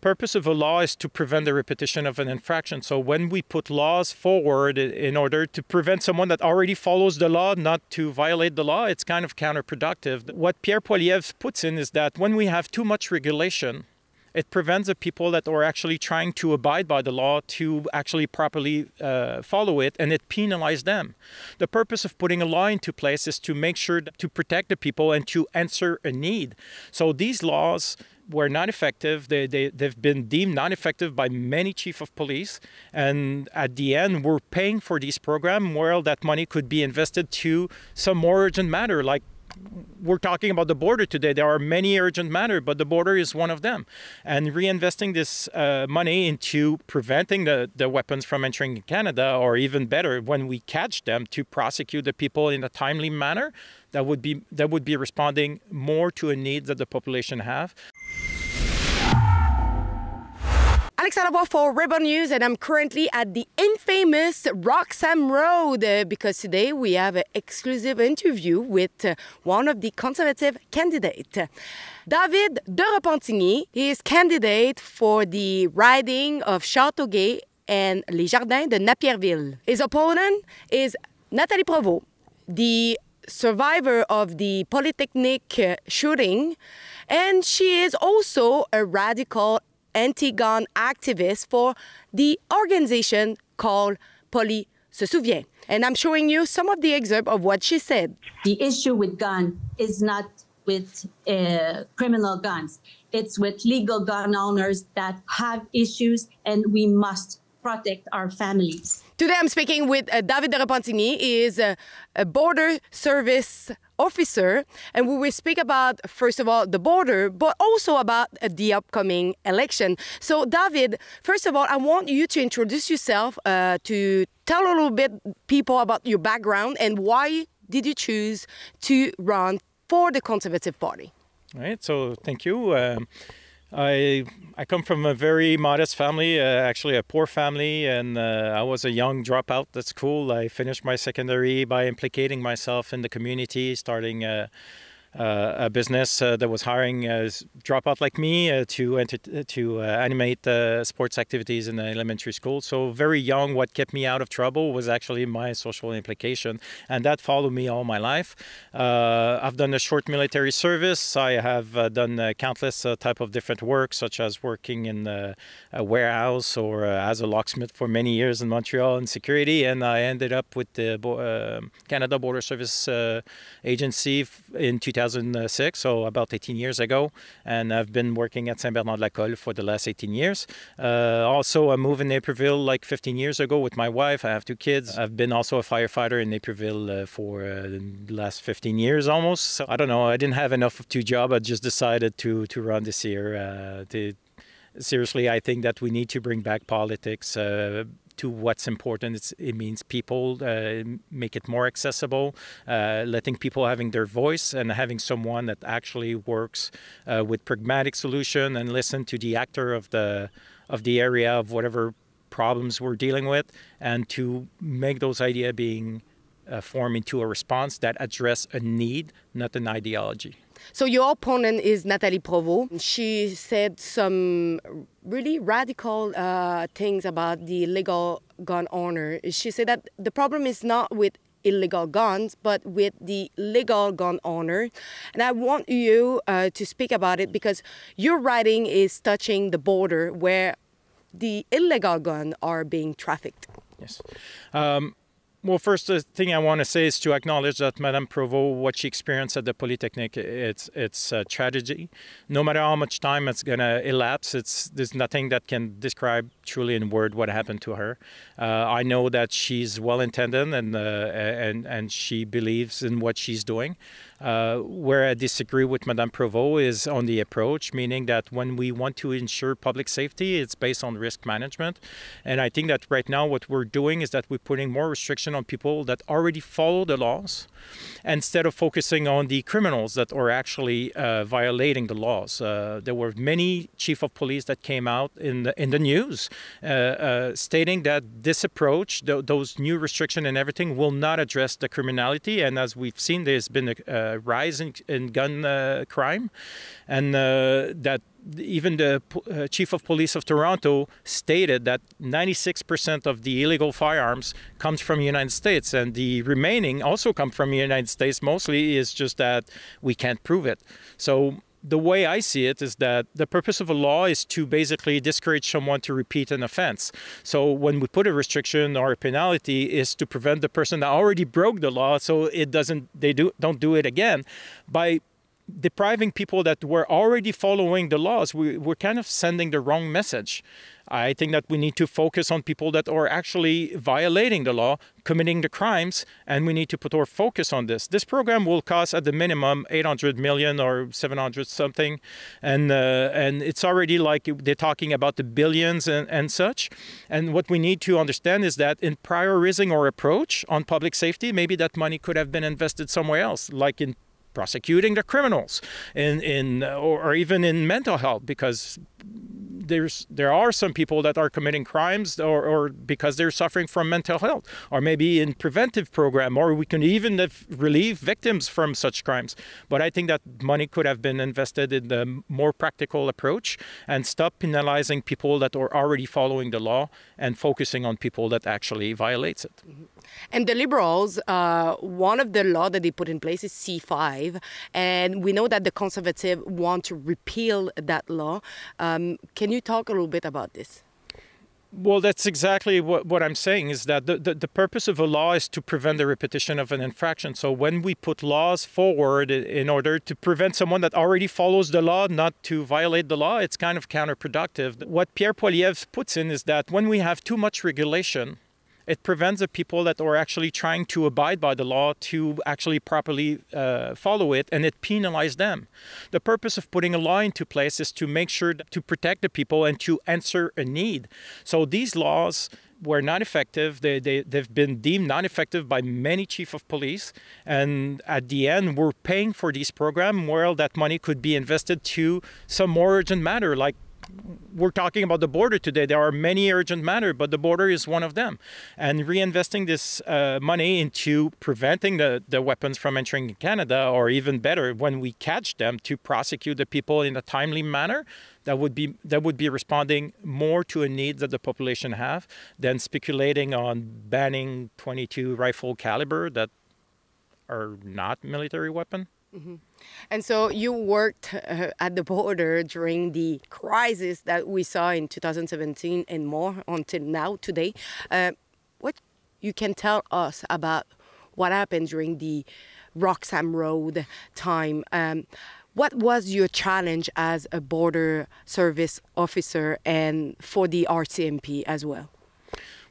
purpose of a law is to prevent the repetition of an infraction. So when we put laws forward in order to prevent someone that already follows the law not to violate the law, it's kind of counterproductive. What Pierre Poilievre puts in is that when we have too much regulation, it prevents the people that are actually trying to abide by the law to actually properly follow it, and it penalizes them. The purpose of putting a law into place is to make sure to protect the people and to answer a need. So these laws were not effective. They've been deemed non-effective by many chiefs of police. And at the end, we're paying for these programs where that money could be invested to some more urgent matter, like we're talking about the border today. There are many urgent matters, but the border is one of them. And reinvesting this money into preventing the weapons from entering Canada, or even better, when we catch them, to prosecute the people in a timely manner, that would be responding more to a need that the population have. Alexandra for Rebel News, and I'm currently at the infamous Roxham Road because today we have an exclusive interview with one of the Conservative candidates. David De Repentigny. He is candidate for the riding of Châteauguay and les Jardins-de-Napierville. His opponent is Nathalie Provost, the survivor of the Polytechnic shooting, and she is also a radical anti-gun activist for the organization called Poly se souvient. And I'm showing you some of the excerpt of what she said. The issue with gun is not with criminal guns. It's with legal gun owners that have issues, and we must protect our families. Today I'm speaking with David De Repentigny. He is a border service officer, and we will speak about, first of all, the border, but also about the upcoming election. So, David, first of all, I want you to introduce yourself, to tell a little bit people about your background and why did you choose to run for the Conservative Party. All right, so thank you. I come from a very modest family, actually a poor family, and I was a young dropout at school. I finished my secondary by implicating myself in the community, starting a business that was hiring a dropout like me to animate sports activities in the elementary school. So very young, what kept me out of trouble was actually my social implication, and that followed me all my life. I've done a short military service. I have done countless type of different work, such as working in a warehouse or as a locksmith for many years in Montreal in security, and I ended up with the Canada Border Service Agency in 2006, so about 18 years ago, and I've been working at Saint-Bernard-de-la-Colle for the last 18 years. Also, I moved in Naperville like 15 years ago with my wife. I have 2 kids. I've been also a firefighter in Naperville for the last 15 years almost. So I don't know, I didn't have enough of 2 jobs. I just decided to run this year. Seriously, I think that we need to bring back politics to what's important. It means people, make it more accessible, letting people having their voice and having someone that actually works with pragmatic solution and listen to the actor of the area of whatever problems we're dealing with, and to make those ideas being form into a response that address a need, not an ideology. So your opponent is Nathalie Provost. She said some really radical things about the legal gun owner. She said that the problem is not with illegal guns, but with the legal gun owner. And I want you to speak about it because your writing is touching the border where the illegal guns are being trafficked. Yes. Well, first thing I want to say is to acknowledge that Madame Provost, what she experienced at the Polytechnic, it's a tragedy. No matter how much time it's going to elapse, there's nothing that can describe truly in word what happened to her. I know that she's well-intended and she believes in what she's doing. Where I disagree with Madame Provost is on the approach, meaning that when we want to ensure public safety, it's based on risk management. And I think that right now what we're doing is that we're putting more restriction on people that already follow the laws, instead of focusing on the criminals that are actually violating the laws. There were many chief of police that came out in the news stating that this approach, those new restrictions and everything, will not address the criminality. And as we've seen, there's been a rise in gun crime, and that even the chief of police of Toronto stated that 96% of the illegal firearms comes from the United States, and the remaining also come from the United States mostly. Is just that we can't prove it. So the way I see it is that the purpose of a law is to basically discourage someone to repeat an offense. So when we put a restriction or a penalty, is to prevent the person that already broke the law so don't do it again. By depriving people that were already following the laws, we're kind of sending the wrong message. I think that we need to focus on people that are actually violating the law, committing the crimes, and we need to put our focus on this. This program will cost at the minimum 800 million or 700 something, and it's already like they're talking about the billions and such. And what we need to understand is that in prioritizing our approach on public safety, maybe that money could have been invested somewhere else, like in prosecuting the criminals, or even in mental health, because there are some people that are committing crimes or because they're suffering from mental health, or maybe in preventive program, or we can even relieve victims from such crimes. But I think that money could have been invested in the more practical approach and stop penalizing people that are already following the law and focusing on people that actually violates it. Mm-hmm. And the Liberals, one of the law that they put in place is C5, and we know that the Conservatives want to repeal that law. Can you talk a little bit about this? Well, that's exactly what I'm saying, is that the purpose of a law is to prevent the repetition of an infraction. So when we put laws forward in order to prevent someone that already follows the law not to violate the law, it's kind of counterproductive. What Pierre Poilievre puts in is that when we have too much regulation, it prevents the people that are actually trying to abide by the law to actually properly follow it, and it penalizes them. The purpose of putting a law into place is to make sure to protect the people and to answer a need. So these laws were not effective. They've been deemed not effective by many chief of police. And at the end, we're paying for these programs where that money could be invested to some more urgent matter, like we're talking about the border today. There are many urgent matters, but the border is one of them. And reinvesting this money into preventing the weapons from entering Canada, or even better, when we catch them, to prosecute the people in a timely manner, that would be responding more to a need that the population have than speculating on banning 22 rifle caliber that are not military weapon. Mm-hmm. And so you worked at the border during the crisis that we saw in 2017 and more until now, today. What you can tell us about what happened during the Roxham Road time? What was your challenge as a border service officer and for the RCMP as well?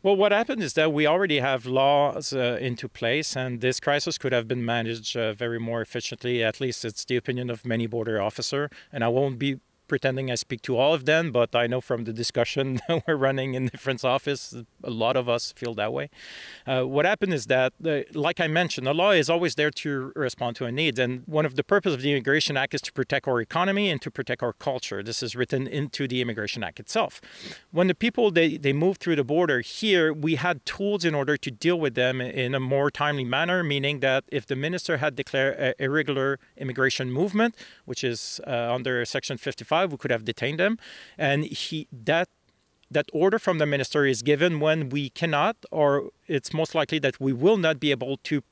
Well, what happened is that we already have laws into place, and this crisis could have been managed very more efficiently. At least it's the opinion of many border officers, and I won't be pretending I speak to all of them, but I know from the discussion that we're running in different offices, a lot of us feel that way. What happened is that, like I mentioned, the law is always there to respond to a need. And one of the purposes of the Immigration Act is to protect our economy and to protect our culture. This is written into the Immigration Act itself. When the people, they move through the border here, we had tools in order to deal with them in a more timely manner, meaning that if the minister had declared an irregular immigration movement, which is under Section 55, we could have detained them, and that order from the minister is given when we cannot, or it's most likely that we will not be able to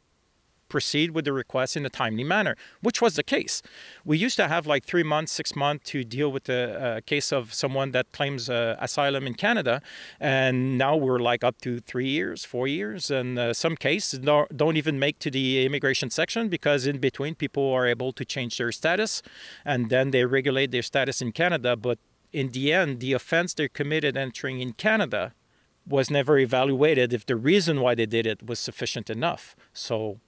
proceed with the request in a timely manner, which was the case. We used to have like 3 months, 6 months to deal with the case of someone that claims asylum in Canada, and now we're like up to 3 years, 4 years, and some cases don't even make to the immigration section, because in between people are able to change their status, and then they regulate their status in Canada. But in the end, the offense they committed entering in Canada was never evaluated if the reason why they did it was sufficient enough. So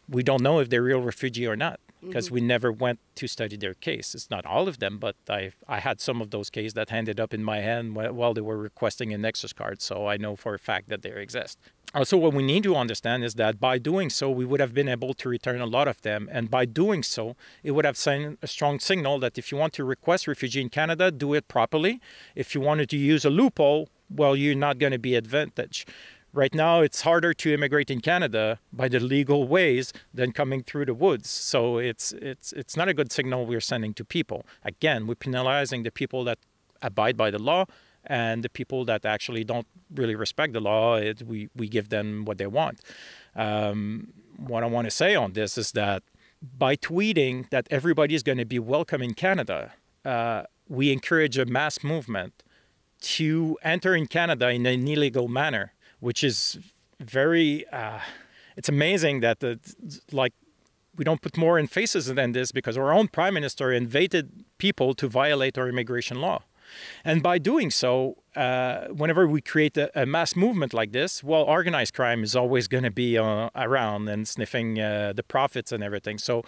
we don't know if they're real refugee or not, because we never went to study their case. It's not all of them, but I had some of those cases that ended up in my hand while they were requesting a Nexus card, so I know for a fact that they exist. Also, what we need to understand is that by doing so, we would have been able to return a lot of them, and by doing so, it would have sent a strong signal that if you want to request refugee in Canada, do it properly. If you wanted to use a loophole, well, you're not going to be advantaged. Right now, it's harder to immigrate in Canada by the legal ways than coming through the woods. So it's not a good signal we're sending to people. Again, we're penalizing the people that abide by the law, and the people that actually don't really respect the law, we give them what they want. What I want to say on this is that by tweeting that everybody is going to be welcome in Canada, we encourage a mass movement to enter in Canada in an illegal manner, which is very, it's amazing that we don't put more emphasis than this, because our own Prime Minister invited people to violate our immigration law. And by doing so, whenever we create a mass movement like this, well, organized crime is always going to be around and sniffing the profits and everything. So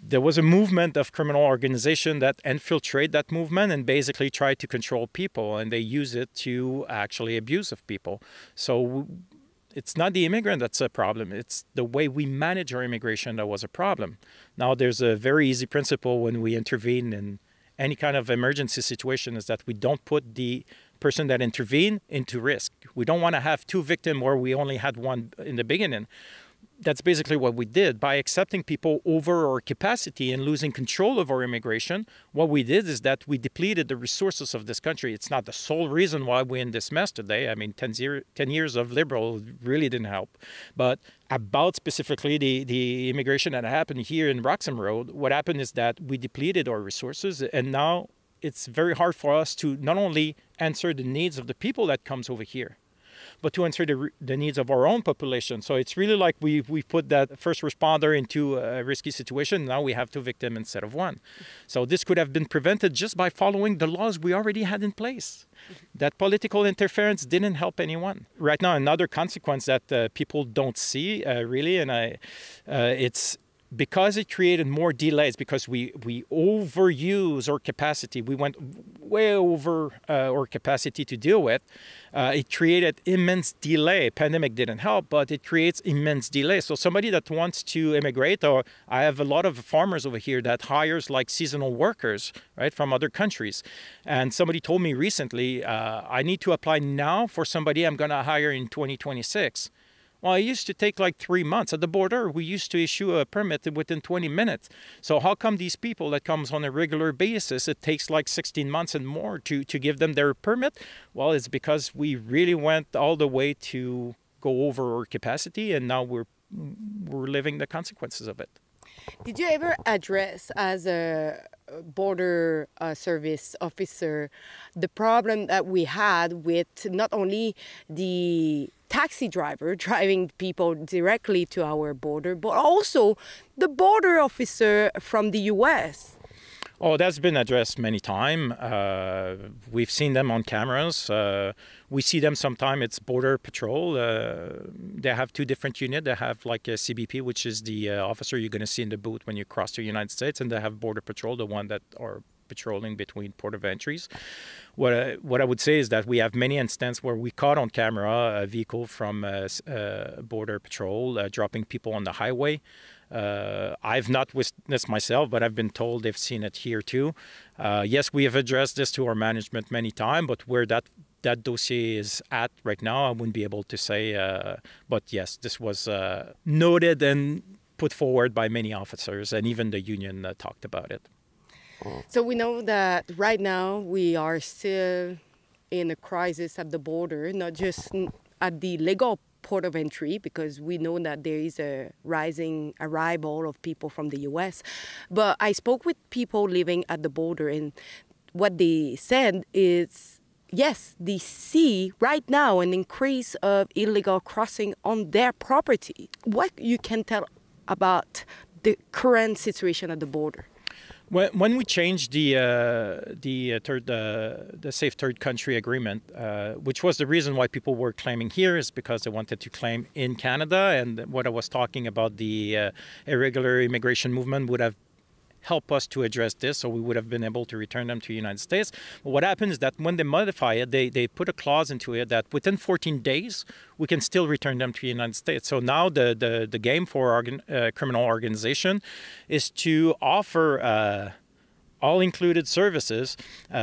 there was a movement of criminal organization that infiltrate that movement and basically try to control people, and they use it to actually abuse of people. So it's not the immigrant that's a problem. It's the way we manage our immigration that was a problem. Now, there's a very easy principle when we intervene in any kind of emergency situation, is that we don't put the person that intervened into risk. We don't want to have two victims where we only had one in the beginning. That's basically what we did. By accepting people over our capacity and losing control of our immigration, what we did is that we depleted the resources of this country. It's not the sole reason why we're in this mess today. I mean, 10 years of Liberal really didn't help. But about specifically the immigration that happened here in Roxham Road, what happened is that we depleted our resources, and now it's very hard for us to not only answer the needs of the people that comes over here, but to answer the needs of our own population. So it's really like we put that first responder into a risky situation. Now we have two victims instead of one. So this could have been prevented just by following the laws we already had in place. That political interference didn't help anyone. Right now, another consequence that people don't see really, and it's because it created more delays, because we overuse our capacity. We went way over our capacity to deal with. It created immense delay. Pandemic didn't help, but it creates immense delay. So somebody that wants to immigrate, or I have a lot of farmers over here that hires like seasonal workers, right, from other countries. And somebody told me recently, I need to apply now for somebody I'm going to hire in 2026. Well, it used to take like 3 months. At the border, we used to issue a permit within 20 minutes. So how come these people that comes on a regular basis, it takes like 16 months and more to give them their permit? Well, it's because we really went all the way to go over our capacity, and now we're living the consequences of it. Did you ever address, as a border service officer, the problem that we had with not only the taxi driver driving people directly to our border, but also the border officer from the U.S.? Oh, that's been addressed many times. We've seen them on cameras. We see them sometimes. It's Border Patrol. They have two different units. They have like a CBP, which is the officer you're going to see in the booth when you cross the United States, and they have Border Patrol, the one that are patrolling between port of entries. What I would say is that we have many instances where we caught on camera a vehicle from Border Patrol dropping people on the highway. I've not witnessed myself, but I've been told they've seen it here too. Yes, we have addressed this to our management many times, but where that dossier is at right now, I wouldn't be able to say. But yes, this was noted and put forward by many officers, and even the union talked about it. So we know that right now we are still in a crisis at the border, not just at the legal port of entry, because we know that there is a rising arrival of people from the U.S. But I spoke with people living at the border, and what they said is, yes, they see right now an increase of illegal crossing on their property. What you can tell about the current situation at the border? When we changed the Safe Third Country Agreement, which was the reason why people were claiming here, is because they wanted to claim in Canada, and what I was talking about, the irregular immigration movement would have helped us to address this, so we would have been able to return them to the United States. But what happens is that when they modify it, they put a clause into it that within 14 days, we can still return them to the United States. So now the game for criminal organization is to offer all-included services.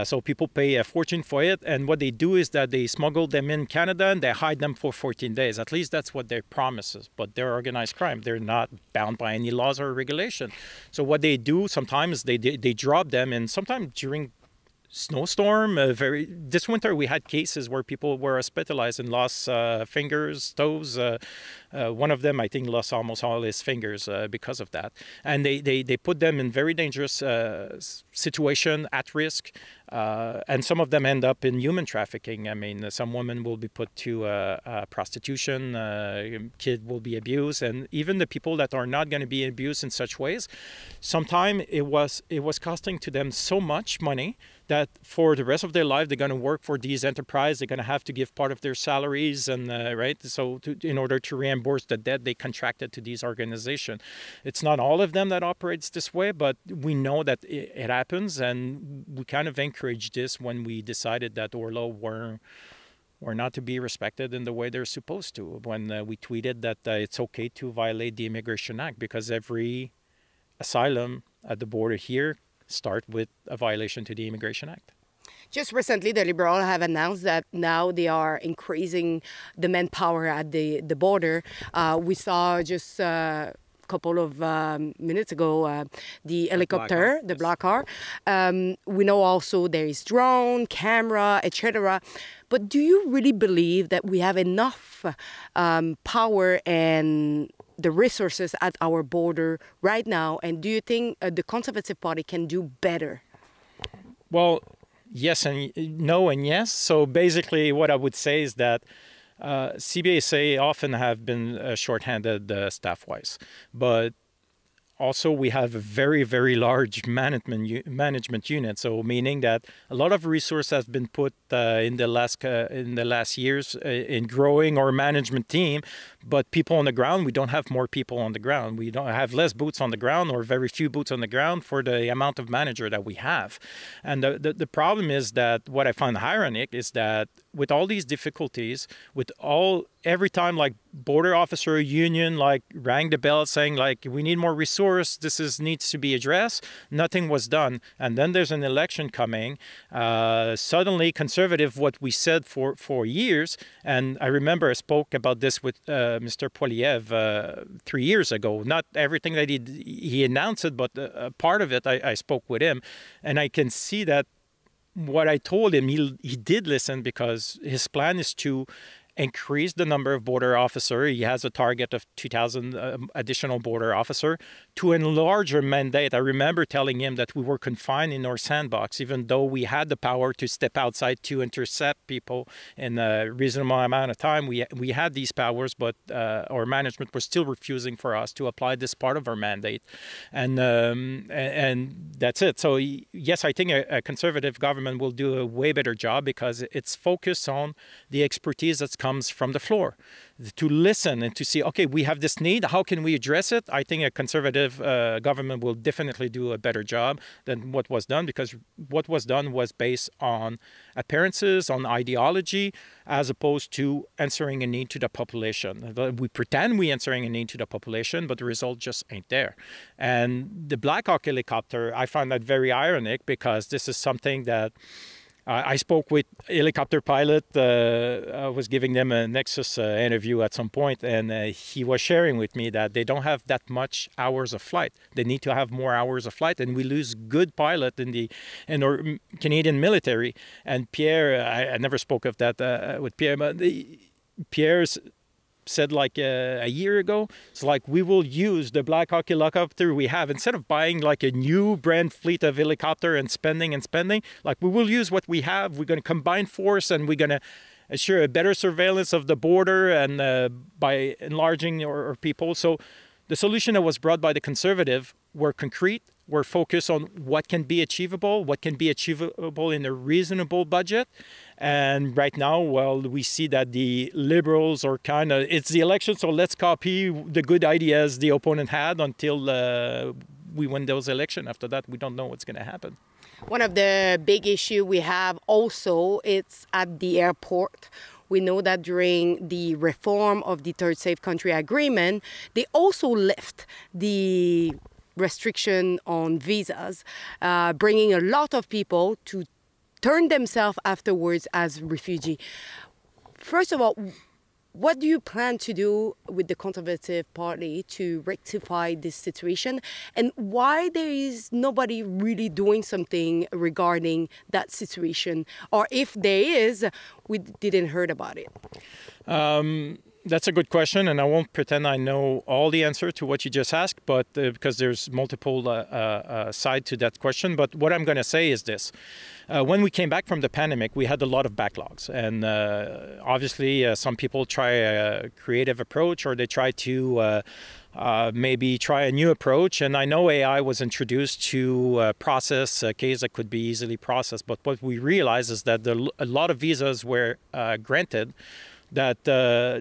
So people pay a fortune for it. And what they do is that they smuggle them in Canada and they hide them for 14 days. At least that's what their promises. But they're organized crime. They're not bound by any laws or regulation. So what they do sometimes, they drop them, and sometimes during snowstorm, this winter we had cases where people were hospitalized and lost fingers, toes. One of them, I think, lost almost all his fingers because of that. And they put them in very dangerous situation, at risk. And some of them end up in human trafficking. I mean, some women will be put to prostitution, kid will be abused, and even the people that are not going to be abused in such ways, sometimes it was costing to them so much money that for the rest of their life they're going to work for these enterprises. They're going to have to give part of their salaries, and right, so in order to reimburse the debt they contracted to these organizations. It's not all of them that operates this way, but we know that it happens, and we kind of encourage this when we decided that Orlo were not to be respected in the way they're supposed to. When we tweeted that it's okay to violate the Immigration Act, because every asylum at the border here start with a violation to the Immigration Act. Just recently, the Liberals have announced that now they are increasing the manpower at the border. We saw just a couple of minutes ago the helicopter, the black car. We know also there is drone, camera, etc. But do you really believe that we have enough power and the resources at our border right now? And do you think the Conservative Party can do better? Well, yes and no and yes. So basically what I would say is that CBSA often have been shorthanded staff-wise. But also we have a very, very large management unit. So meaning that a lot of resources have been put in the last years in growing our management team. But people on the ground, we don't have more people on the ground. We don't have less boots on the ground, or very few boots on the ground for the amount of manager that we have. And the problem is that what I find ironic is that with all these difficulties, every time like border officer union like rang the bell saying like we need more resource, this needs to be addressed, nothing was done. And then there's an election coming. Suddenly conservative, what we said for years, and I remember I spoke about this with Mr. Poiliev 3 years ago. Not everything that he announced it, but part of it I spoke with him, and I can see that what I told him, he did listen, because his plan is to increase the number of border officers. He has a target of 2,000 additional border officers to enlarge our mandate. I remember telling him that we were confined in our sandbox, even though we had the power to step outside to intercept people in a reasonable amount of time. We had these powers, but our management was still refusing for us to apply this part of our mandate. And that's it. So yes, I think a conservative government will do a way better job, because it's focused on the expertise that's comes from the floor, to listen and to see, okay, we have this need, how can we address it? I think a conservative government will definitely do a better job than what was done, because what was done was based on appearances, on ideology, as opposed to answering a need to the population. We pretend we're answering a need to the population, but the result just ain't there. And the Black Hawk helicopter, I find that very ironic, because this is something that I spoke with helicopter pilot. I was giving them a Nexus interview at some point, and he was sharing with me that they don't have that much hours of flight. They need to have more hours of flight, and we lose good pilot in our Canadian military. And Pierre, I never spoke of that with Pierre, but Pierre's said like a year ago, it's like we will use the Black Hawk helicopter we have, instead of buying like a new brand fleet of helicopter and spending, like we will use what we have. We're going to combine force, and we're going to assure a better surveillance of the border, and by enlarging our people. So the solution that was brought by the Conservative were concrete. We're focused on what can be achievable in a reasonable budget. And right now, well, we see that the Liberals are it's the election, so let's copy the good ideas the opponent had until we win those elections. After that, we don't know what's going to happen. One of the big issues we have also, it's at the airport. We know that during the reform of the Third Safe Country Agreement, they also lift the restriction on visas, bringing a lot of people to turn themselves afterwards as refugee. First of all, what do you plan to do with the Conservative Party to rectify this situation? And why there is nobody really doing something regarding that situation? Or if there is, we didn't heard about it. That's a good question, and I won't pretend I know all the answer to what you just asked, but because there's multiple sides to that question. But what I'm going to say is this. When we came back from the pandemic, we had a lot of backlogs. And obviously, some people try a creative approach, or they try to maybe try a new approach. And I know AI was introduced to process a case that could be easily processed. But what we realized is that a lot of visas were granted that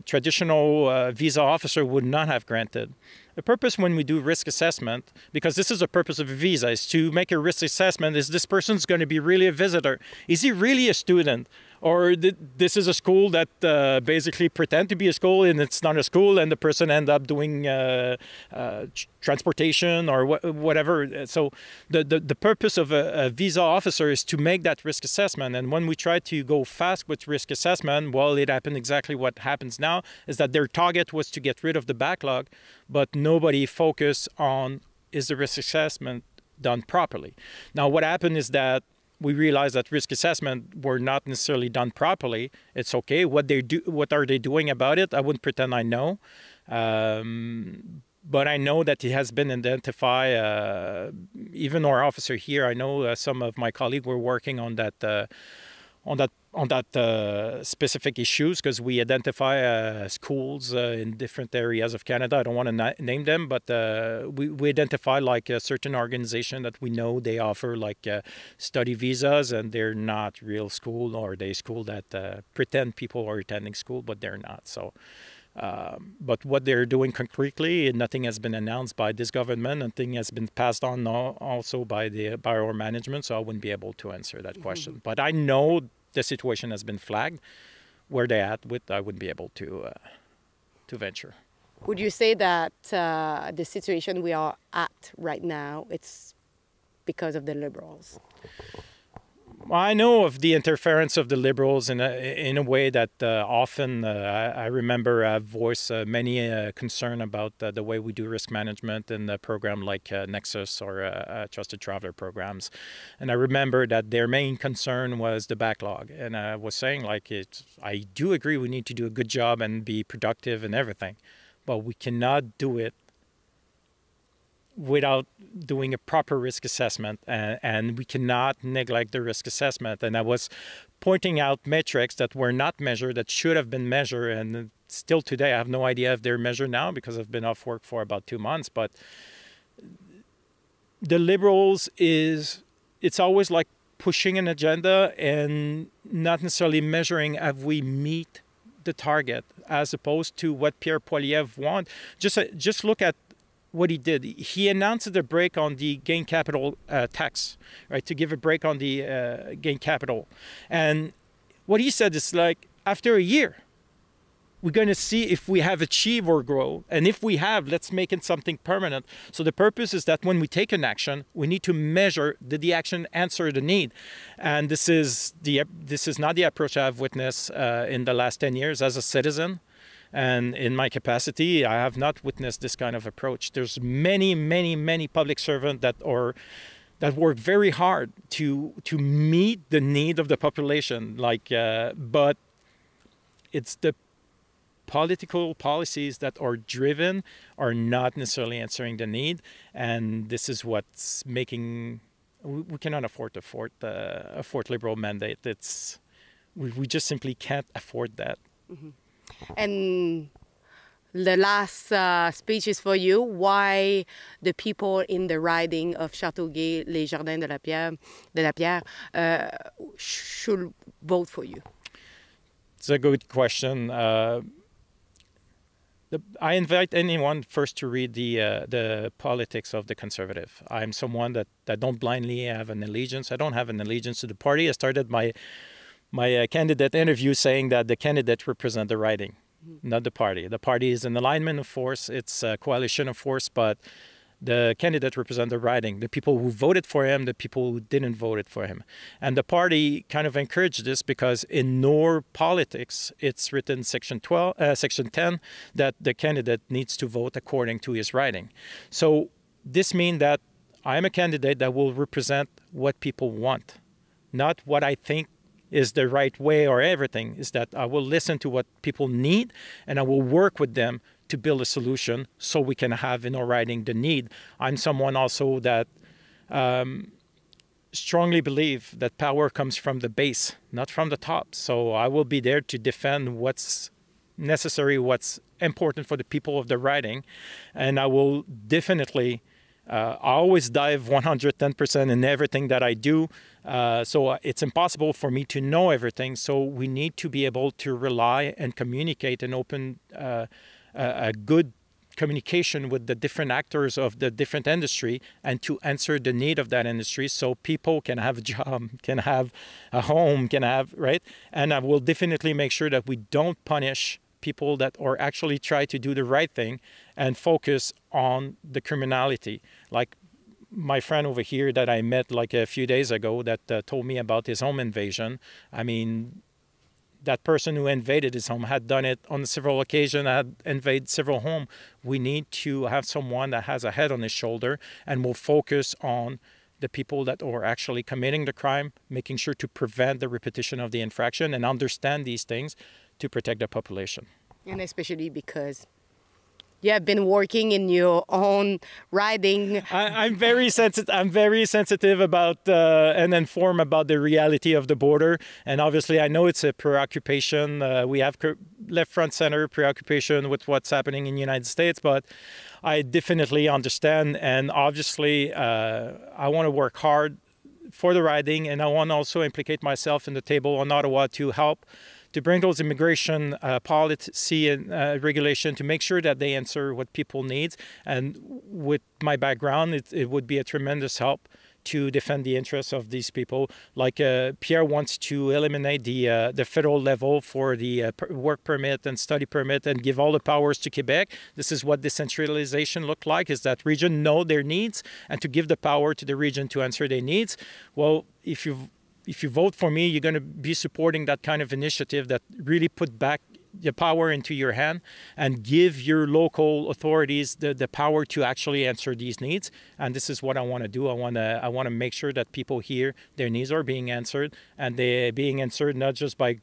traditional visa officer would not have granted. The purpose when we do risk assessment, because this is the purpose of a visa, is to make a risk assessment. Is this person's going to be really a visitor? Is he really a student? Or this is a school that basically pretend to be a school and it's not a school, and the person end up doing transportation or whatever. So the purpose of a visa officer is to make that risk assessment. And when we try to go fast with risk assessment, well, it happened exactly what happens now, is that their target was to get rid of the backlog, but nobody focused on, is the risk assessment done properly? Now, what happened is that we realized that risk assessment were not necessarily done properly. It's okay. What are they doing about it? I wouldn't pretend I know. But I know that it has been identified. Even our officer here, I know some of my colleagues were working on that specific issues, because we identify schools in different areas of Canada. I don't want to name them, but we identify like a certain organization that we know they offer like study visas, and they're not real school, or they school that pretend people are attending school, but they're not. So, but what they're doing concretely, nothing has been announced by this government. Nothing has been passed on also by our management. So I wouldn't be able to answer that question. Mm-hmm. But I know the situation has been flagged. Where they're at with, I wouldn't be able to venture. Would you say that the situation we are at right now, it's because of the Liberals? I know of the interference of the Liberals in a way that often I remember I've voiced many concern about the way we do risk management in a program like Nexus or Trusted Traveler programs. And I remember that their main concern was the backlog. And I was saying, like, I do agree we need to do a good job and be productive and everything, but we cannot do it without doing a proper risk assessment, and we cannot neglect the risk assessment. And I was pointing out metrics that were not measured, that should have been measured, and still today I have no idea if they're measured now, because I've been off work for about 2 months. But the Liberals it's always like pushing an agenda and not necessarily measuring have we meet the target, as opposed to what Pierre Poilievre wants. Just look at what he did. He announced a break on the gain capital tax, right? To give a break on the gain capital. And what he said is like, after a year, we're going to see if we have achieved our goal. And if we have, let's make it something permanent. So the purpose is that when we take an action, we need to measure, did the action answer the need? And this is not the approach I've witnessed in the last 10 years as a citizen. And in my capacity, I have not witnessed this kind of approach. There's many public servants that work very hard to meet the need of the population. But it's the political policies that are driven are not necessarily answering the need, and this is what's making. We cannot afford a fourth Liberal mandate. We just simply can't afford that. Mm-hmm. And the last speech is for you. Why the people in the riding of Châteauguay, les Jardins-de-Napierville, should vote for you? It's a good question. I invite anyone first to read the politics of the Conservative. I'm someone that don't blindly have an allegiance. I don't have an allegiance to the party. I started my candidate interview saying that the candidate represent the riding, not the party. The party is an alignment of force. It's a coalition of force, but The candidate represents the riding, the people who voted for him, the people who didn't vote for him. And the party kind of encouraged this because in NOR politics, it's written section 10 that the candidate needs to vote according to his riding. So this means that I'm a candidate that will represent what people want, not what I think is the right way or everything. Is that I will listen to what people need and I will work with them to build a solution so we can have in our riding the need. I'm someone also that strongly believe that power comes from the base, not from the top. So I will be there to defend what's necessary, what's important for the people of the riding. And I will definitely I always dive 110% in everything that I do. So it's impossible for me to know everything. So we need to be able to rely and communicate and open a good communication with the different actors of the different industry and to answer the need of that industry so people can have a job, can have a home, can have, right? And I will definitely make sure that we don't punish people that are actually try to do the right thing and focus on the criminality. Like my friend over here that I met like a few days ago that told me about his home invasion. I mean, that person who invaded his home had done it on several occasions, had invaded several homes. We need to have someone that has a head on his shoulder and will focus on the people that are actually committing the crime, making sure to prevent the repetition of the infraction and understand these things to protect the population. And especially because you have been working in your own riding. I'm very sensitive. I'm very sensitive about and informed about the reality of the border. And obviously, I know it's a preoccupation. We have left, front, center preoccupation with what's happening in the United States. But I definitely understand. And obviously, I want to work hard for the riding, and I want to also implicate myself in the table on Ottawa to help to bring those immigration policy and regulation to make sure that they answer what people need. And with my background, it would be a tremendous help to defend the interests of these people. Like Pierre wants to eliminate the federal level for the work permit and study permit and give all the powers to Quebec. This is what decentralization look like, is that region know their needs and to give the power to the region to answer their needs. Well, if you vote for me, you're going to be supporting that kind of initiative that really put back the power into your hand and give your local authorities the power to actually answer these needs. And this is what I want to do. I want to make sure that people here, their needs are being answered, and they're being answered not just by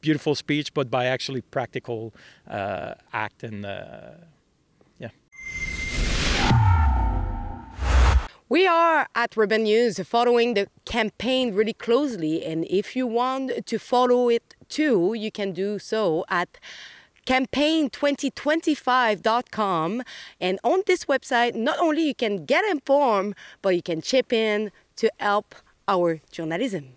beautiful speech, but by actually practical act and yeah. We are at Ribbon News following the campaign really closely, and if you want to follow it too, you can do so at campaign2025.com. And on this website, not only you can get informed, but you can chip in to help our journalism.